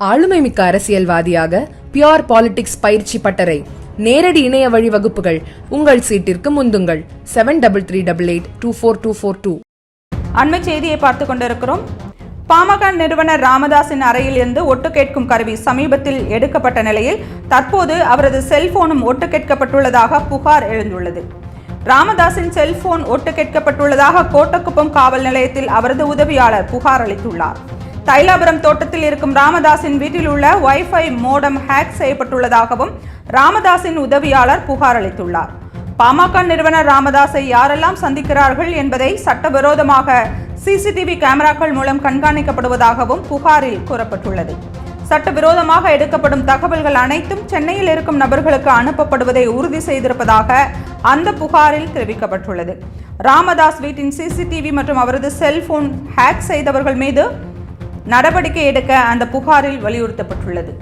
ஆளுமைமிக்க அரசியல்வாதியாக pure politics பயிற்சி பட்டறை, நேரடி இணைய வழி வகுப்புகள். உங்கள் சீட்டிற்கு முந்துங்கள். 7338824242. அண்மை செய்தியை பார்த்துக் கொண்டிருக்கிறோம். பாமக நிறுவனர் ராமதாஸின் அறையில் இருந்து ஒட்டு கேட்கும் கருவி சமீபத்தில் எடுக்கப்பட்ட நிலையில் தற்போது அவரது செல்போனும் ஒட்டு கேட்கப்பட்டுள்ளதாக புகார் எழுந்துள்ளது. ராமதாஸின் செல்போன் ஒட்டு கேட்கப்பட்டுள்ளதாக கோட்டக்குப்பம் காவல் நிலையத்தில் அவரது உதவியாளர் புகார் அளித்துள்ளார். தைலாபுரம் தோட்டத்தில் இருக்கும் ராமதாஸின் வீட்டில் உள்ள வைஃபை மோடம் ஹேக் செய்யப்பட்டுள்ளதாகவும் ராமதாஸின் உதவியாளர் புகார் அளித்துள்ளார். பாமக நிறுவனர் ராமதாஸை யாரெல்லாம் சந்திக்கிறார்கள் என்பதை சட்டவிரோதமாக சிசிடிவி கேமராக்கள் மூலம் கண்காணிக்கப்படுவதாகவும் புகாரில் கூறப்பட்டுள்ளது. சட்டவிரோதமாக எடுக்கப்படும் தகவல்கள் அனைத்தும் சென்னையில் இருக்கும் நபர்களுக்கு அனுப்பப்படுவதை உறுதி செய்திருப்பதாக அந்த புகாரில் தெரிவிக்கப்பட்டுள்ளது. ராமதாஸ் வீட்டின் சிசிடிவி மற்றும் அவரது செல்போன் ஹேக் செய்தவர்கள் மீது நடவடிக்கை எடுக்க அந்த புகாரில் வலியுறுத்தப்பட்டுள்ளது.